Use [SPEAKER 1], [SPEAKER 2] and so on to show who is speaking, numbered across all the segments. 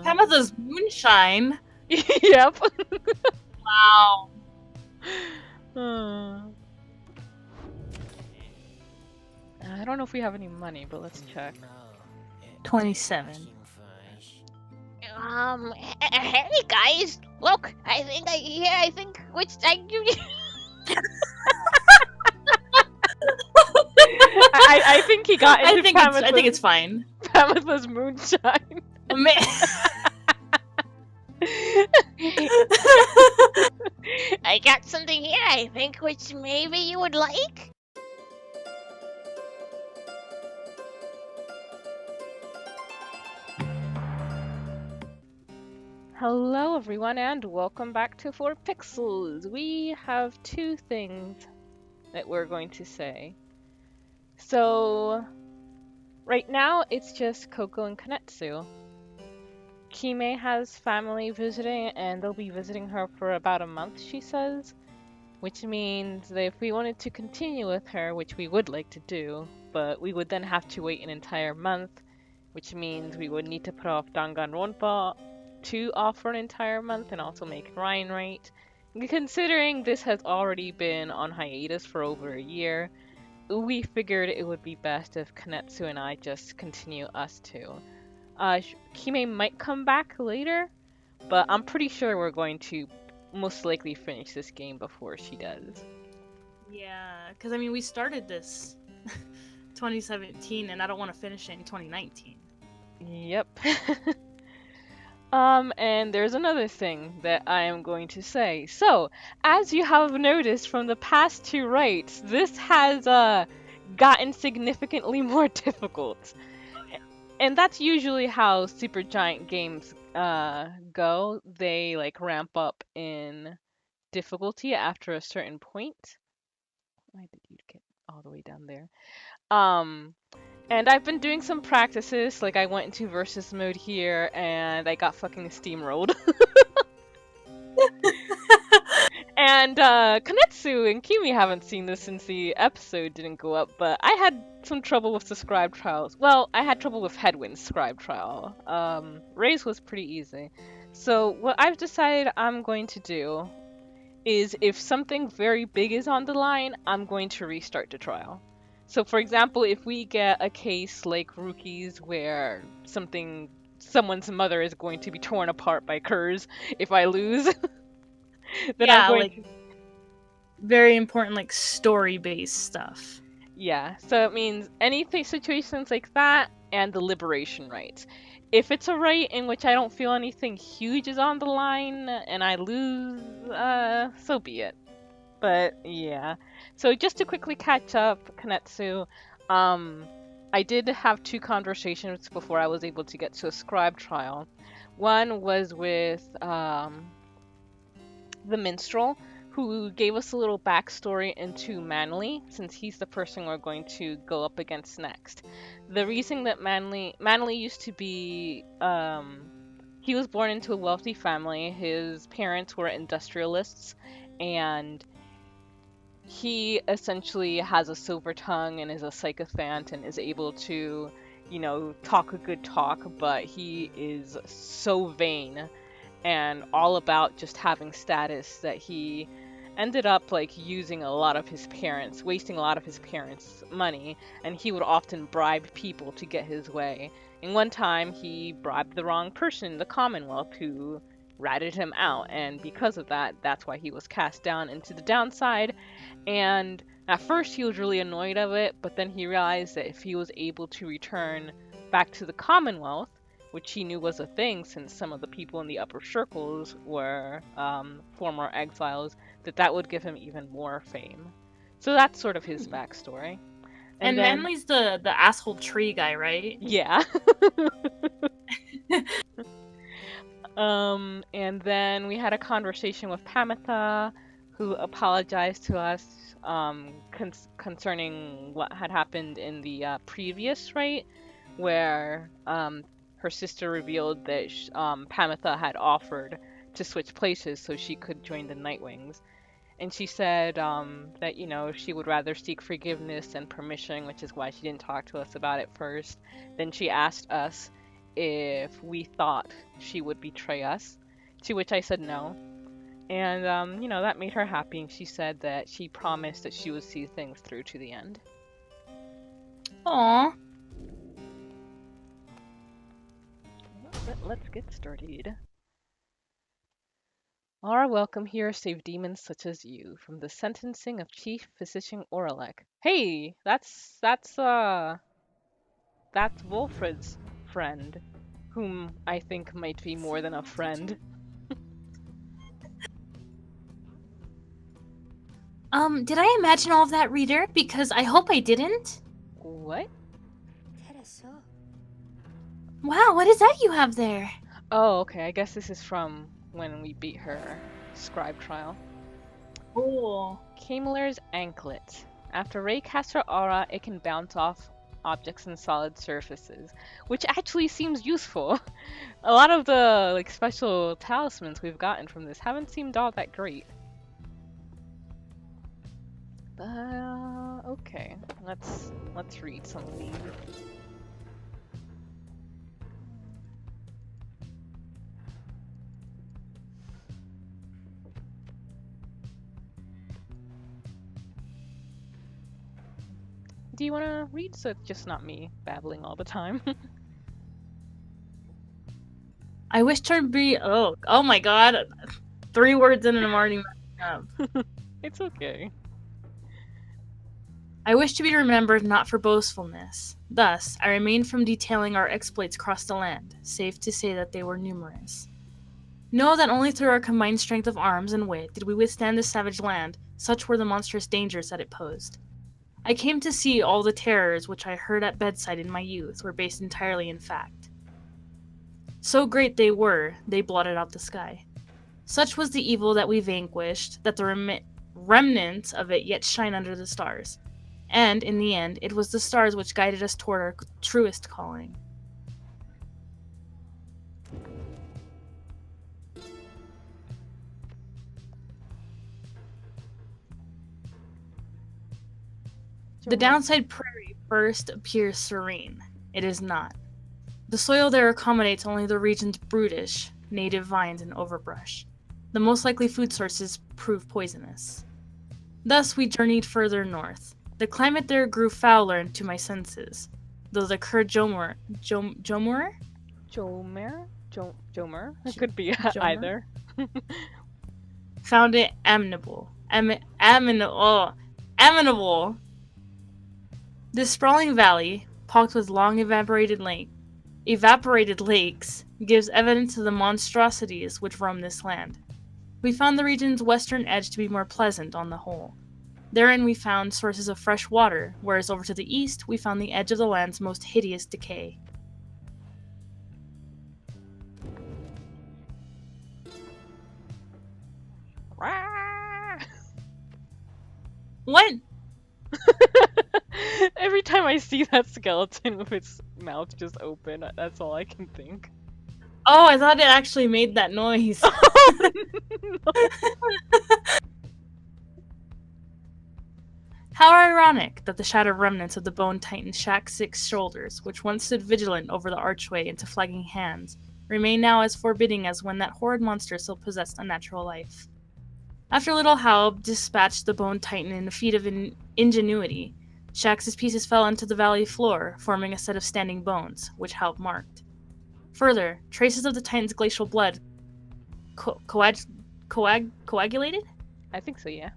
[SPEAKER 1] Tamatha's moonshine.
[SPEAKER 2] Yep.
[SPEAKER 1] Wow.
[SPEAKER 2] I don't know if we have any money, but let's check.
[SPEAKER 1] 27.
[SPEAKER 3] Hey guys, look! I think which
[SPEAKER 2] I think he got into
[SPEAKER 1] I think it's fine.
[SPEAKER 2] Pamitha's moonshine.
[SPEAKER 3] I got something here. I think which maybe you would like.
[SPEAKER 2] Hello everyone and welcome back to 4pixels. We have two things that we're going to say. So right now it's just Coco and Kanetsu. Kime has family visiting and they'll be visiting her for about a month, she says, which means that if we wanted to continue with her, which we would like to do, but we would then have to wait an entire month, which means we would need to put off Danganronpa 2 off for an entire month and also make Ryan right. Considering this has already been on hiatus for over a year, we figured it would be best if Kanetsu and I just continue us two. Kime might come back later, but I'm pretty sure we're going to most likely finish this game before she does.
[SPEAKER 1] Yeah, because I mean, we started this 2017, and I don't want to finish it in 2019.
[SPEAKER 2] Yep. And there's another thing that I am going to say. So, as you have noticed from the past two rights, this has gotten significantly more difficult. And that's usually how Supergiant games go. They like ramp up in difficulty after a certain point. Why did you get all the way down there? And I've been doing some practices, like I went into versus mode here and I got fucking steamrolled. And Kanetsu and Kimi haven't seen this since the episode didn't go up, but I had some trouble with the scribe trials. Well, I had trouble with Headwind's scribe trial. Ray's was pretty easy. So what I've decided I'm going to do is if something very big is on the line, I'm going to restart the trial. So for example, if we get a case like Rookie's where someone's mother is going to be torn apart by curs if I lose, then
[SPEAKER 1] yeah,
[SPEAKER 2] I'm going
[SPEAKER 1] like very important, like story-based stuff.
[SPEAKER 2] Yeah, so it means anything situations like that and the liberation rights. If it's a right in which I don't feel anything huge is on the line and I lose, so be it. But yeah. So just to quickly catch up, Kanetsu, I did have two conversations before I was able to get to a scribe trial. One was with the minstrel, who gave us a little backstory into Manly, since he's the person we're going to go up against next. The reason that Manly used to be, he was born into a wealthy family. His parents were industrialists, and he essentially has a silver tongue and is a sycophant and is able to, talk a good talk, but he is so vain and all about just having status that he ended up like wasting a lot of his parents' money, and he would often bribe people to get his way. And one time he bribed the wrong person in the Commonwealth who ratted him out, and because of that, that's why he was cast down into the downside. And at first he was really annoyed of it, but then he realized that if he was able to return back to the Commonwealth, which he knew was a thing since some of the people in the upper circles were former exiles, that would give him even more fame. So that's sort of his backstory.
[SPEAKER 1] And
[SPEAKER 2] then,
[SPEAKER 1] Manly's the asshole tree guy, right?
[SPEAKER 2] Yeah. And then we had a conversation with Pamitha, who apologized to us concerning what had happened in the previous right, where her sister revealed that Pamitha had offered to switch places so she could join the Nightwings. And she said that, she would rather seek forgiveness and permission, which is why she didn't talk to us about it first. Then she asked us if we thought she would betray us, to which I said no. And, you know, that made her happy, and she said that she promised that she would see things through to the end.
[SPEAKER 1] Aw.
[SPEAKER 2] But let's get started. Our welcome here save demons such as you from the sentencing of Chief Physician Oralek. Hey, that's Wolfred's friend, whom I think might be more than a friend.
[SPEAKER 1] Did I imagine all of that, reader? Because I hope I didn't.
[SPEAKER 2] What?
[SPEAKER 1] Wow, what is that you have there?
[SPEAKER 2] Oh, okay. I guess this is from when we beat her scribe trial.
[SPEAKER 1] Cool.
[SPEAKER 2] Kameler's anklet. After Ray casts her aura, it can bounce off objects and solid surfaces, which actually seems useful. A lot of the like special talismans we've gotten from this haven't seemed all that great. Okay. Let's read some of these. Do you want to read so it's just not me babbling all the time?
[SPEAKER 1] I wish to be. Oh my god. 3 words in and I'm already messing up.
[SPEAKER 2] It's okay.
[SPEAKER 1] I wish to be remembered not for boastfulness. Thus, I remained from detailing our exploits across the land, safe to say that they were numerous. Know that only through our combined strength of arms and wit did we withstand this savage land, such were the monstrous dangers that it posed. I came to see all the terrors which I heard at bedside in my youth were based entirely in fact. So great they were, they blotted out the sky. Such was the evil that we vanquished, that the remnants of it yet shine under the stars. And, in the end, it was the stars which guided us toward our truest calling. The downside prairie first appears serene. It is not. The soil there accommodates only the region's brutish, native vines and overbrush. The most likely food sources prove poisonous. Thus we journeyed further north. The climate there grew fouler to my senses, though the Jomer?
[SPEAKER 2] It could be either.
[SPEAKER 1] Found it amenable. Amenable. This sprawling valley, pocked with long evaporated lakes, gives evidence of the monstrosities which roam this land. We found the region's western edge to be more pleasant on the whole. Therein we found sources of fresh water, whereas over to the east we found the edge of the land's most hideous decay. What?
[SPEAKER 2] Every time I see that skeleton with its mouth just open, that's all I can think.
[SPEAKER 1] Oh, I thought it actually made that noise.
[SPEAKER 2] No.
[SPEAKER 1] How ironic that the shattered remnants of the bone titan Shaq 6 shoulders, which once stood vigilant over the archway into flagging hands, remain now as forbidding as when that horrid monster still possessed unnatural life. After little Halb dispatched the bone titan in a feat of ingenuity, Shax's pieces fell onto the valley floor, forming a set of standing bones, which Halb marked. Further, traces of the titan's glacial blood coagulated?
[SPEAKER 2] I think so, yeah.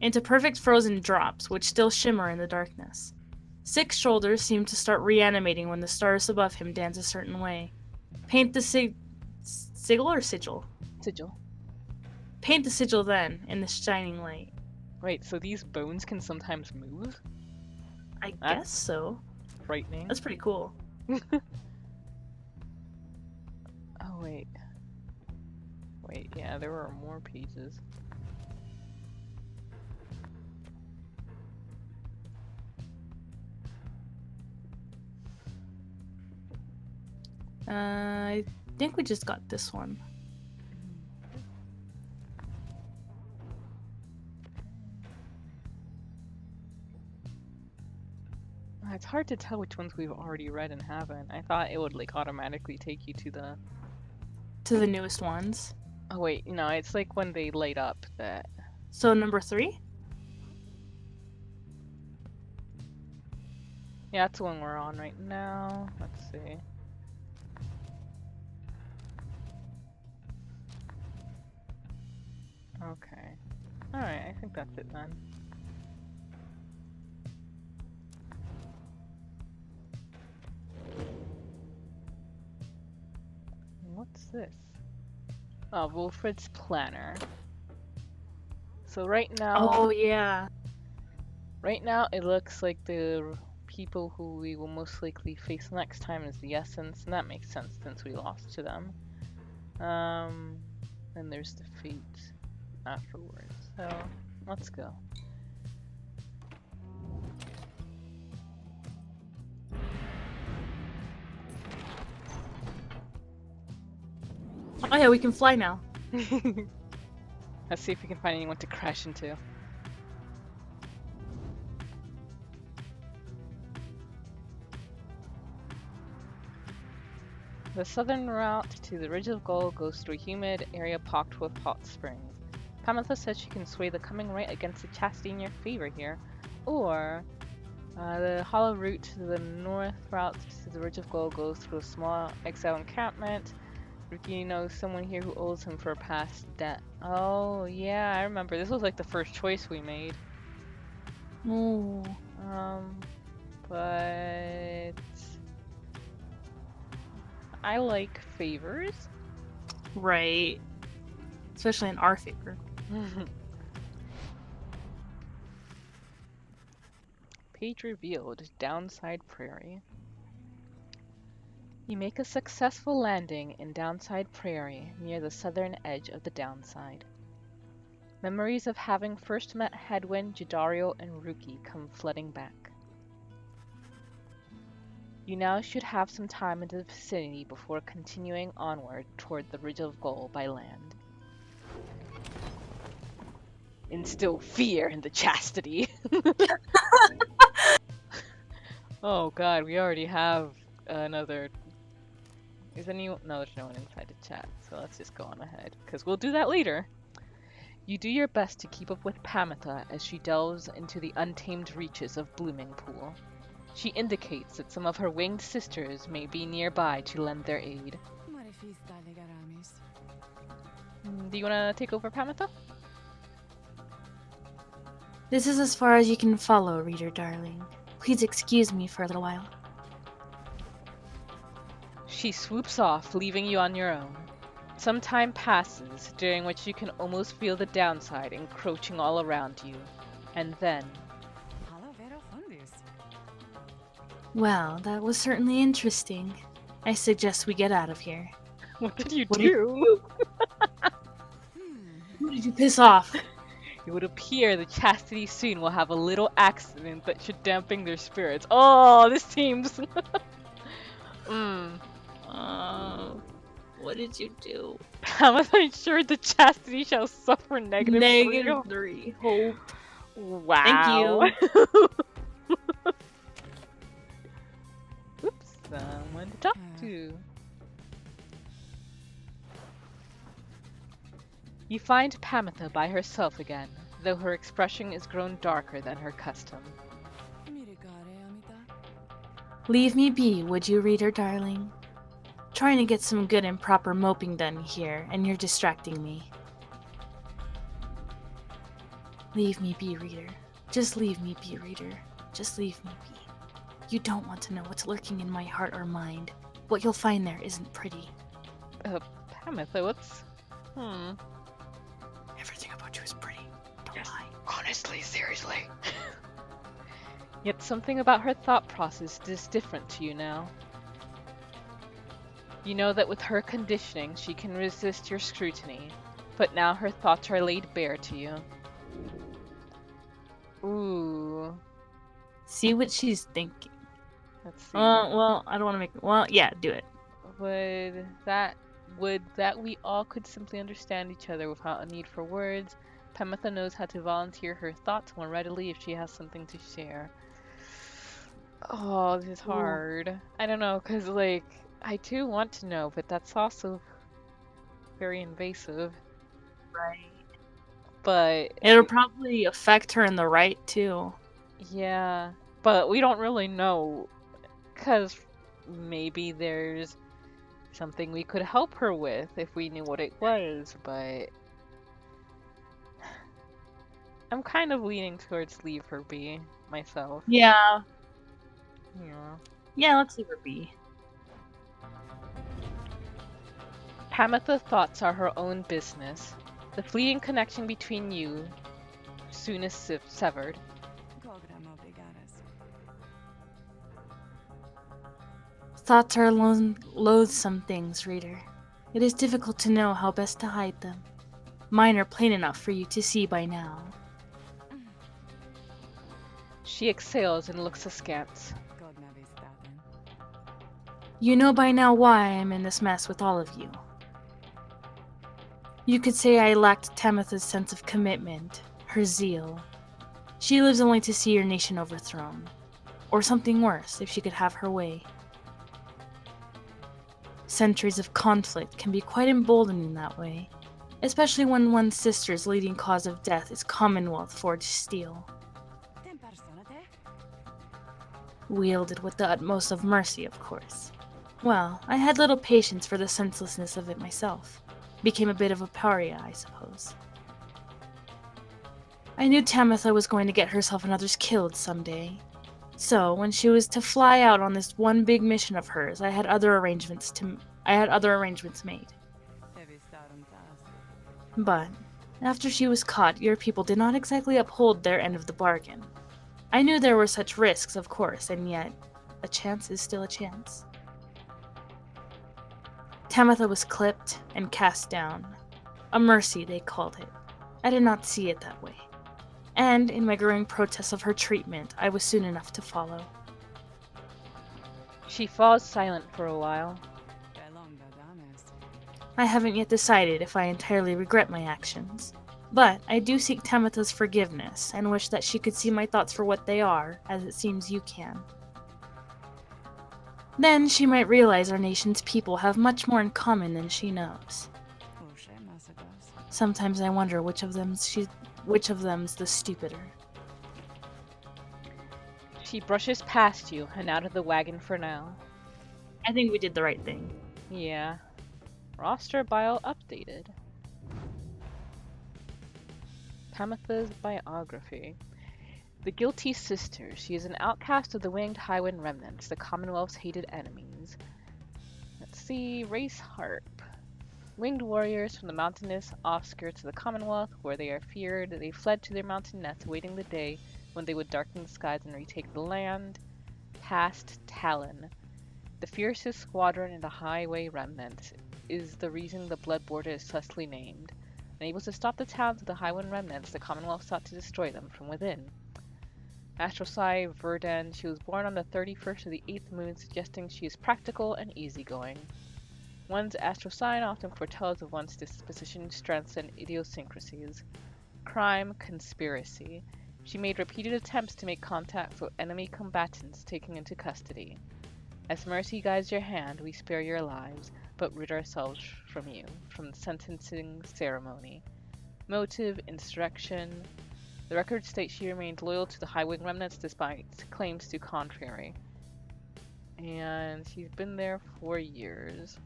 [SPEAKER 1] Into perfect frozen drops, which still shimmer in the darkness. 6 shoulders seem to start reanimating when the stars above him dance a certain way. Paint the sigil or sigil?
[SPEAKER 2] Sigil.
[SPEAKER 1] Paint the sigil then, in the shining light.
[SPEAKER 2] Wait, so these bones can sometimes move?
[SPEAKER 1] I guess so.
[SPEAKER 2] Frightening.
[SPEAKER 1] That's pretty cool.
[SPEAKER 2] Oh, wait. Wait, yeah, there were more pieces.
[SPEAKER 1] I think we just got this one.
[SPEAKER 2] It's hard to tell which ones we've already read and haven't. I thought it would like automatically take you to the.
[SPEAKER 1] To the newest ones.
[SPEAKER 2] Oh wait, no, it's like when they light up that.
[SPEAKER 1] So number 3?
[SPEAKER 2] Yeah, that's the one we're on right now. Let's see. Okay. Alright, I think that's it then. What's this? Oh, Wilfred's planner. So right now,
[SPEAKER 1] Oh, yeah.
[SPEAKER 2] right now it looks like the people who we will most likely face next time is the Essence, and that makes sense since we lost to them. And there's the Fate afterwards. So let's go.
[SPEAKER 1] Oh, yeah, we can fly now.
[SPEAKER 2] Let's see if we can find anyone to crash into. The southern route to the Ridge of Gold goes through a humid area pocked with hot springs. Pamitha says she can sway the coming right against the chastity in your favor here. Or, the hollow route to the north route to the Ridge of Gold goes through a small exile encampment. Ricky knows someone here who owes him for a past debt. Oh, yeah, I remember. This was like the first choice we made.
[SPEAKER 1] Oh.
[SPEAKER 2] But I like favors.
[SPEAKER 1] Right. Especially in our favor.
[SPEAKER 2] Page revealed, Downside Prairie. You make a successful landing in Downside Prairie, near the southern edge of the Downside. Memories of having first met Hedwyn, Jadario, and Ruki come flooding back. You now should have some time in the vicinity before continuing onward toward the Ridge of Gold by land. Instill fear in the chastity. Oh god, we already have another... Is anyone? No, there's no one inside the chat, so let's just go on ahead, because we'll do that later. You do your best to keep up with Pamitha as she delves into the untamed reaches of Blooming Pool. She indicates that some of her winged sisters may be nearby to lend their aid. Do you want to take over, Pamitha?
[SPEAKER 1] This is as far as you can follow, reader darling. Please excuse me for a little while.
[SPEAKER 2] She swoops off, leaving you on your own. Some time passes, during which you can almost feel the downside encroaching all around you. And then...
[SPEAKER 1] Well, that was certainly interesting. I suggest we get out of here.
[SPEAKER 2] What did you
[SPEAKER 1] What
[SPEAKER 2] do?
[SPEAKER 1] Who did you piss off?
[SPEAKER 2] It would appear the Chastity soon will have a little accident that should dampen their spirits. Oh, this seems...
[SPEAKER 1] What did you do?
[SPEAKER 2] Pamitha ensured the Chastity shall suffer negative
[SPEAKER 1] Negative 3. Hope.
[SPEAKER 2] Wow.
[SPEAKER 1] Thank you.
[SPEAKER 2] Oops, someone to talk to. You find Pamitha by herself again, though her expression is grown darker than her custom.
[SPEAKER 1] Leave me be, would you, reader darling? Trying to get some good and proper moping done here, and you're distracting me. Leave me be, reader. Just leave me be, reader. Just leave me be. You don't want to know what's lurking in my heart or mind. What you'll find there isn't pretty.
[SPEAKER 2] Pamitha, what's...
[SPEAKER 1] Everything about you is pretty. Don't lie.
[SPEAKER 3] Honestly, seriously.
[SPEAKER 2] Yet something about her thought process is different to you now. You know that with her conditioning, she can resist your scrutiny, but now her thoughts are laid bare to you. Ooh.
[SPEAKER 1] See what she's thinking.
[SPEAKER 2] Let's see.
[SPEAKER 1] Well, I don't want to make... Well, yeah, do it.
[SPEAKER 2] Would that we all could simply understand each other without a need for words? Pamitha knows how to volunteer her thoughts more readily if she has something to share. Oh, this is
[SPEAKER 1] Ooh.
[SPEAKER 2] hard. I don't know, cause like I do want to know, but that's also very invasive.
[SPEAKER 1] Right.
[SPEAKER 2] But
[SPEAKER 1] It'll probably affect her in the right too.
[SPEAKER 2] yeah, but we don't really know, cause maybe there's something we could help her with if we knew what it was, but I'm kind of leaning towards leave her be myself.
[SPEAKER 1] Yeah.
[SPEAKER 2] Yeah.
[SPEAKER 1] Yeah, let's leave her be.
[SPEAKER 2] Tamitha's thoughts are her own business. The fleeting connection between you soon is severed.
[SPEAKER 1] Thoughts are loathsome things, reader. It is difficult to know how best to hide them. Mine are plain enough for you to see by now.
[SPEAKER 2] She exhales and looks askance.
[SPEAKER 1] You know by now why I am in this mess with all of you. You could say I lacked Tamitha's sense of commitment, her zeal. She lives only to see your nation overthrown. Or something worse, if she could have her way. Centuries of conflict can be quite emboldening that way, especially when one's sister's leading cause of death is Commonwealth forged steel. Wielded with the utmost of mercy, of course. Well, I had little patience for the senselessness of it myself. Became a bit of a pariah, I suppose. I knew Tamitha was going to get herself and others killed someday. So, when she was to fly out on this one big mission of hers, I had other arrangements made. But, after she was caught, your people did not exactly uphold their end of the bargain. I knew there were such risks, of course, and yet, a chance is still a chance. Tamitha was clipped and cast down. A mercy, they called it. I did not see it that way. And, in my growing protests of her treatment, I was soon enough to follow.
[SPEAKER 2] She falls silent for a while.
[SPEAKER 1] I haven't yet decided if I entirely regret my actions. But I do seek Tamitha's forgiveness, and wish that she could see my thoughts for what they are, as it seems you can. Then she might realize our nation's people have much more in common than she knows. Sometimes I wonder which of them's the stupider.
[SPEAKER 2] She brushes past you and out of the wagon for now.
[SPEAKER 1] I think we did the right thing.
[SPEAKER 2] Yeah. Roster bio updated. Tamitha's biography. The guilty sister. She is an outcast of the winged Highwind remnants, the Commonwealth's hated enemies. Let's see. Race harp. Winged warriors from the mountainous offskirts of the Commonwealth, where they are feared, they fled to their mountain nests, awaiting the day when they would darken the skies and retake the land. Past Talon. The fiercest squadron in the Highway Remnant is the reason the Blood Border is thusly named. Unable to stop the towns of the Highwind Remnants, the Commonwealth sought to destroy them from within. Astrosai Verdan. She was born on the 31st of the 8th moon, suggesting she is practical and easygoing. One's astral sign often foretells of one's disposition, strengths, and idiosyncrasies. Crime, conspiracy. She made repeated attempts to make contact with enemy combatants taken into custody. As mercy guides your hand, we spare your lives, but rid ourselves from you, from the sentencing ceremony. Motive, insurrection. The record states she remained loyal to the Highwing remnants despite claims to contrary. And she's been there for years.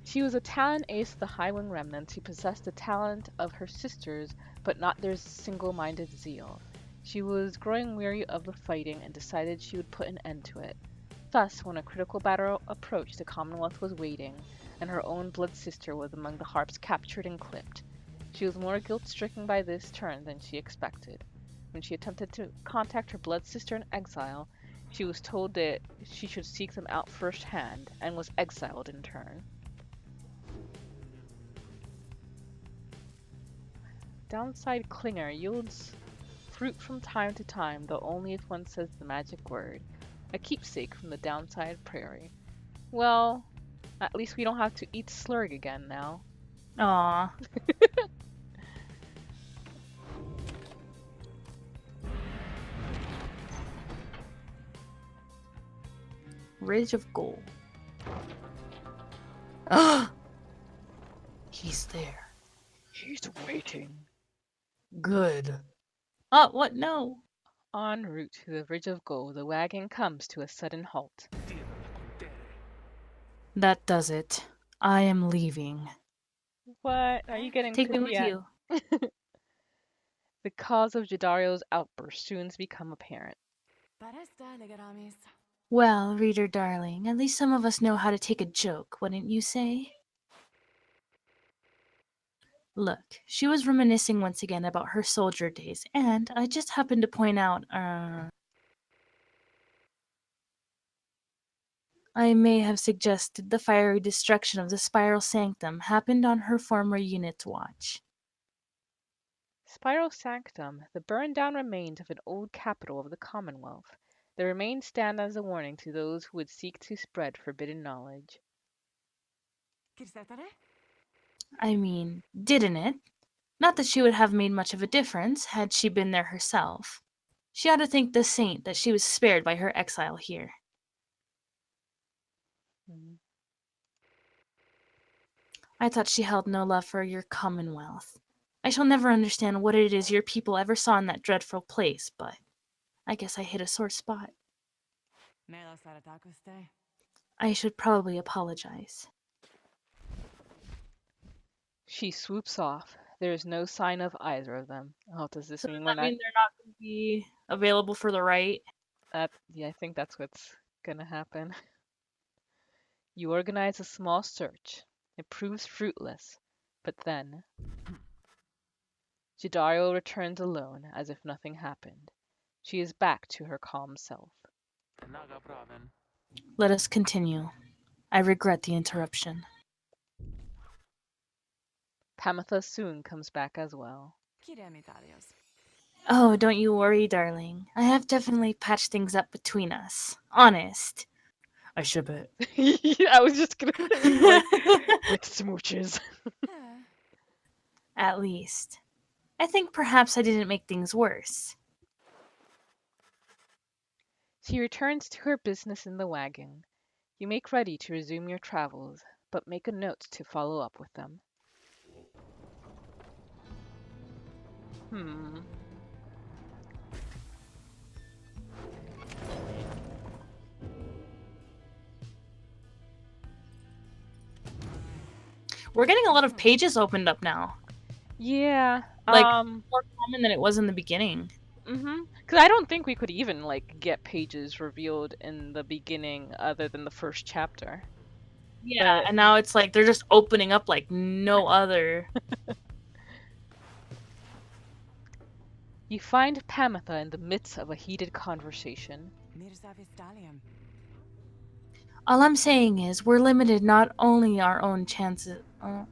[SPEAKER 2] She was a talent ace of the Highwing remnants who possessed the talent of her sisters, but not their single-minded zeal. She was growing weary of the fighting and decided she would put an end to it. Thus, when a critical battle approached, the Commonwealth was waiting, and her own blood sister was among the harps captured and clipped. She was more guilt-stricken by this turn than she expected. When she attempted to contact her blood sister in exile, she was told that she should seek them out firsthand, and was exiled in turn. Downside Clinger yields fruit from time to time, though only if one says the magic word. A keepsake from the Downside Prairie. Well, at least we don't have to eat slurg again now.
[SPEAKER 1] Aww. Ridge of gold. Ah! He's there.
[SPEAKER 2] He's waiting.
[SPEAKER 1] Good. Oh, what? No.
[SPEAKER 2] En route to the Ridge of Gold, the wagon comes to a sudden halt.
[SPEAKER 1] That does it. I am leaving.
[SPEAKER 2] What? Are you getting
[SPEAKER 1] Take me
[SPEAKER 2] pissy
[SPEAKER 1] with
[SPEAKER 2] at?
[SPEAKER 1] you.
[SPEAKER 2] The cause of Jadario's outburst soon become apparent.
[SPEAKER 1] Well, reader darling, at least some of us know how to take a joke, wouldn't you say? Look, she was reminiscing once again about her soldier days, and I just happened to point out, I may have suggested the fiery destruction of the Spiral Sanctum happened on her former unit's watch.
[SPEAKER 2] Spiral Sanctum, the burned down remains of an old capital of the Commonwealth. The remains stand as a warning to those who would seek to spread forbidden knowledge.
[SPEAKER 1] I mean, didn't it? Not that she would have made much of a difference had she been there herself. She ought to thank the saint that she was spared by her exile here.
[SPEAKER 2] Hmm.
[SPEAKER 1] I thought she held no love for your Commonwealth. I shall never understand what it is your people ever saw in that dreadful place, but I guess I hit a sore spot. I should probably apologize.
[SPEAKER 2] She swoops off. There is no sign of either of them. Oh, does this
[SPEAKER 1] So does
[SPEAKER 2] mean we're
[SPEAKER 1] that
[SPEAKER 2] not?
[SPEAKER 1] mean they're not going to be available for the right?
[SPEAKER 2] Yeah, I think that's what's gonna happen. You organize a small search. It proves fruitless, but then Jidario returns alone, as if nothing happened. She is back to her calm self.
[SPEAKER 1] Let us continue. I regret the interruption.
[SPEAKER 2] Pamitha soon comes back as well.
[SPEAKER 1] Oh, don't you worry, darling. I have definitely patched things up between us. Honest. I ship it.
[SPEAKER 2] I was just gonna say, like, with smooches.
[SPEAKER 1] At least. I think perhaps I didn't make things worse.
[SPEAKER 2] She returns to her business in the wagon. You make ready to resume your travels, but make a note to follow up with them. Hmm.
[SPEAKER 1] We're getting a lot of pages opened up now.
[SPEAKER 2] Yeah.
[SPEAKER 1] Like, more common than it was in the beginning.
[SPEAKER 2] Because I don't think we could even like get pages revealed in the beginning other than the first chapter.
[SPEAKER 1] Yeah,
[SPEAKER 2] But
[SPEAKER 1] and now it's like they're just opening up like no other.
[SPEAKER 2] you find Pamitha in the midst of a heated conversation.
[SPEAKER 1] All I'm saying is we're limited not only our own chances. All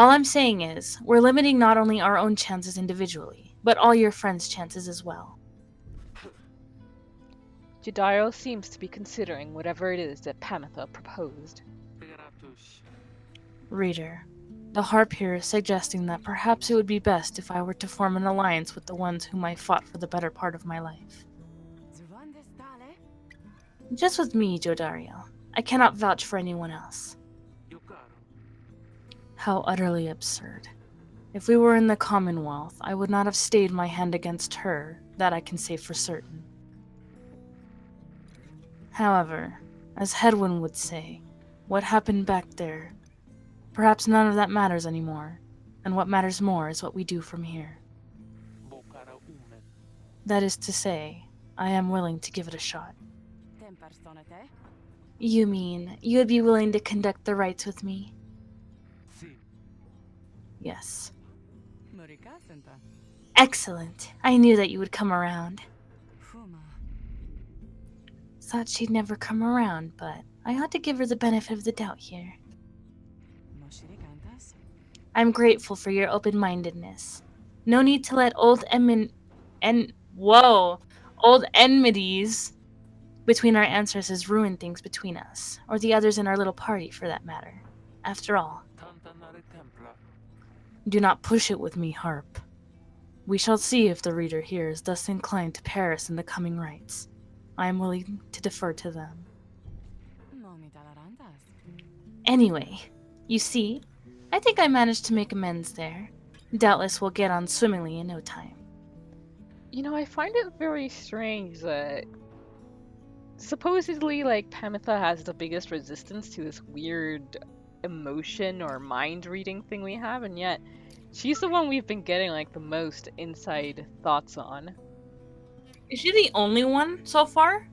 [SPEAKER 1] I'm saying is we're limiting not only our own chances individually, but all your friends' chances as well.
[SPEAKER 2] Jidairo seems to be considering whatever it is that Pamitha proposed.
[SPEAKER 1] Reader, the harp here is suggesting that perhaps it would be best if I were to form an alliance with the ones whom I fought for the better part of my life. Just with me, Jodario. I cannot vouch for anyone else. How utterly absurd. If we were in the Commonwealth, I would not have stayed my hand against her, that I can say for certain. However, as Hedwin would say, what happened back there, perhaps none of that matters anymore, and what matters more is what we do from here. That is to say, I am willing to give it a shot. You mean, you would be willing to conduct the rites with me? Yes. Excellent. I knew that you would come around. Thought she'd never come around, but I ought to give her the benefit of the doubt here. I'm grateful for your open-mindedness. No need to let old enmities between our ancestors ruin things between us, or the others in our little party for that matter. After all, do not push it with me, Harp. We shall see if the reader here is thus inclined to Paris in the coming rites. I am willing to defer to them. Anyway, you see, I think I managed to make amends there. Doubtless we'll get on swimmingly in no time.
[SPEAKER 2] You know, I find it very strange that supposedly, like, Pamitha has the biggest resistance to this weird emotion or mind reading thing we have, and yet she's the one we've been getting, like, the most inside thoughts on.
[SPEAKER 1] Is she the only one so far?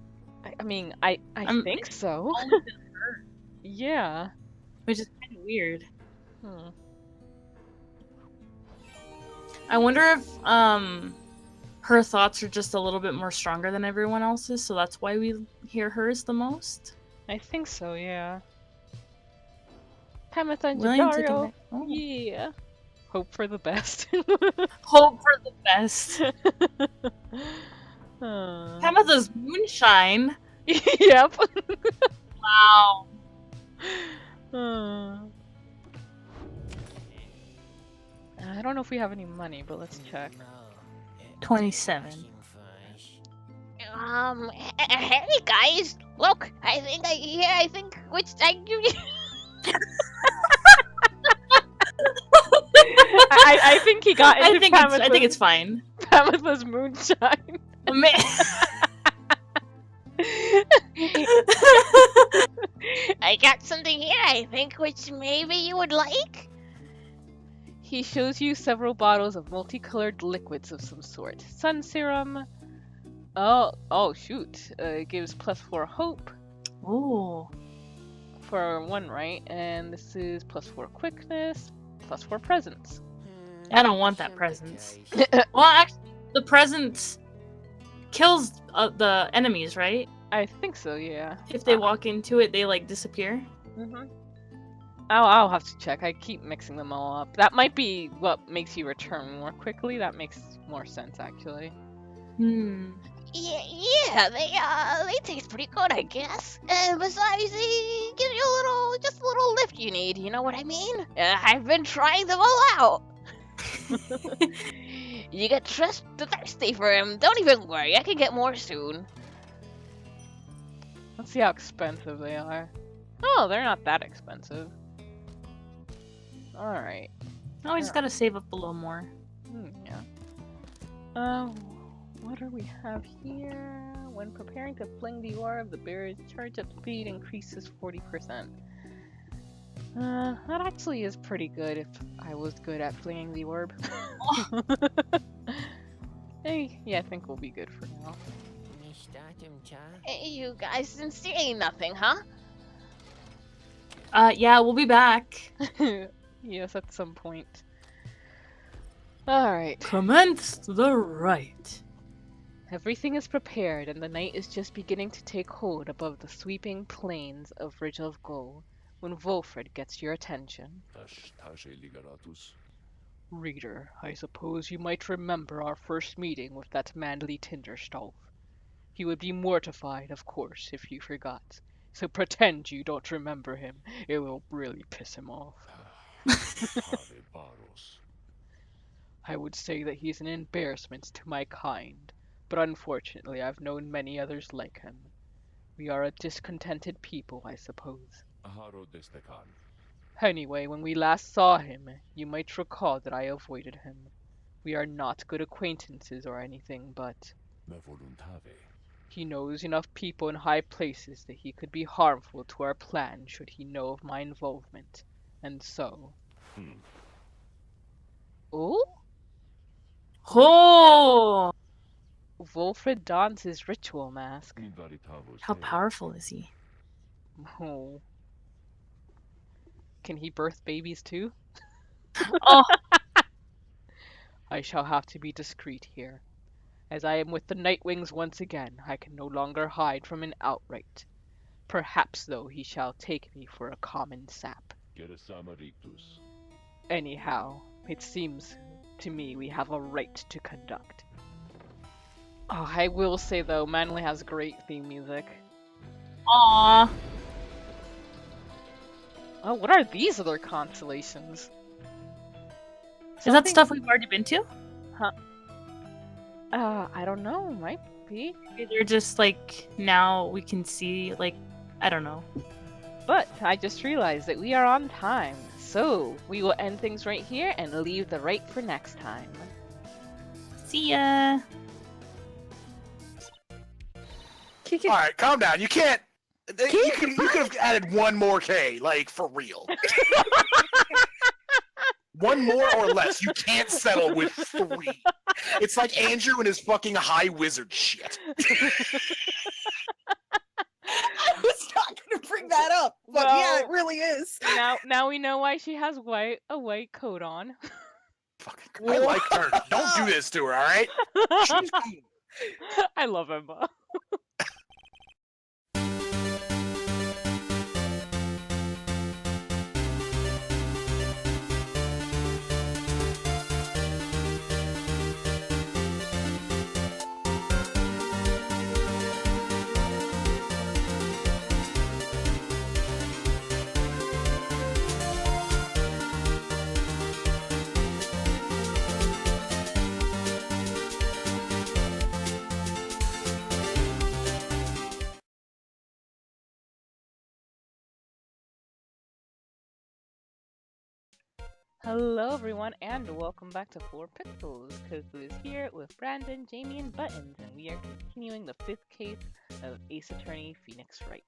[SPEAKER 2] I mean, I think so.
[SPEAKER 1] Only been her,
[SPEAKER 2] Yeah.
[SPEAKER 1] which is kind of weird.
[SPEAKER 2] Hmm.
[SPEAKER 1] I wonder if her thoughts are just a little bit more stronger than everyone else's, so that's why we hear hers the most.
[SPEAKER 2] I think so, yeah. Pamitha and
[SPEAKER 1] Willing to
[SPEAKER 2] Jadario.
[SPEAKER 1] connect. Oh.
[SPEAKER 2] Yeah. Hope for the best.
[SPEAKER 1] Hope for the best.
[SPEAKER 2] Uh,
[SPEAKER 1] Pamitha's moonshine.
[SPEAKER 2] Yep.
[SPEAKER 1] Wow.
[SPEAKER 2] I don't know if we have any money, but let's check.
[SPEAKER 1] 27.
[SPEAKER 3] Hey guys, look, I think which I
[SPEAKER 2] I think he got into
[SPEAKER 1] I think it's fine.
[SPEAKER 2] Pamitha's moonshine.
[SPEAKER 3] I got something here, I think, which maybe you would like.
[SPEAKER 2] He shows you several bottles of multicolored liquids of some sort. Sun serum. Oh shoot. It gives +4 hope
[SPEAKER 1] Ooh.
[SPEAKER 2] for 1, right? And this is +4 quickness, +4 presence.
[SPEAKER 1] I don't want that presence. Well, actually, the presence kills the enemies, right?
[SPEAKER 2] I think so, yeah.
[SPEAKER 1] If they walk into it, they like disappear.
[SPEAKER 2] Mm-hmm. I'll have to check. I keep mixing them all up. That might be what makes you return more quickly. That makes more sense, actually.
[SPEAKER 3] Yeah, they taste pretty good, I guess. And besides, they give you just a little lift you need. You know what I mean? I've been trying them all out. You get just thirsty for him. Don't even worry, I can get more soon.
[SPEAKER 2] Let's see how expensive they are. Oh, they're not that expensive. Alright.
[SPEAKER 1] Oh, we just gotta save up a little more.
[SPEAKER 2] Yeah. What do we have here? When preparing to fling the orb, the bearer's charge up speed increases 40%. That actually is pretty good if I was good at flinging the orb. Hey, yeah, I think we'll be good for now.
[SPEAKER 3] Hey, you guys didn't say nothing, huh?
[SPEAKER 1] Yeah, we'll be back.
[SPEAKER 2] Yes, at some point. Alright.
[SPEAKER 1] Commence the rite.
[SPEAKER 2] Everything is prepared, and the night is just beginning to take hold above the sweeping plains of Ridge of Gold when Wolfred gets your attention. Reader, I suppose you might remember our first meeting with that manly Tinderstolf. He would be mortified, of course, if you forgot. So pretend you don't remember him. It will really piss him off. I would say that he's an embarrassment to my kind, but unfortunately I've known many others like him. We are a discontented people, I suppose. Anyway, when we last saw him, you might recall that I avoided him. We are not good acquaintances or anything, but he knows enough people in high places that he could be harmful to our plan should he know of my involvement. And so... Oh?
[SPEAKER 1] Oh!
[SPEAKER 2] Wolfred dons his ritual mask.
[SPEAKER 1] How powerful is he?
[SPEAKER 2] Oh. Can he birth babies too?
[SPEAKER 1] Oh!
[SPEAKER 2] I shall have to be discreet here. As I am with the Nightwings once again, I can no longer hide from an outright. Perhaps, though, he shall take me for a common sap. Anyhow, it seems to me we have a right to conduct. Oh, I will say, though, Manly has great theme music.
[SPEAKER 1] Aww.
[SPEAKER 2] Oh, what are these other constellations?
[SPEAKER 1] Is that stuff we've already been to?
[SPEAKER 2] I don't know. Might be.
[SPEAKER 1] They're just like, now we can see, like, I don't know.
[SPEAKER 2] But I just realized that we are on time. So we will end things right here and leave the right for next time.
[SPEAKER 1] See ya!
[SPEAKER 4] Kiki,
[SPEAKER 5] All right, calm down. You can't. You could have added one more K, like for real. One more or less. You can't settle with 3. It's like Andrew and his fucking high wizard shit.
[SPEAKER 4] I was not gonna bring that up, but yeah, it really is.
[SPEAKER 2] Now we know why she has a white coat on.
[SPEAKER 5] Fucking, I like her. Don't do this to her, all right? She's cool.
[SPEAKER 2] I love Emma. Hello everyone and welcome back to 4pixels. Koku is here with Brandon, Jamie, and Buttons, and we are continuing the 5th case of Ace Attorney Phoenix Wright.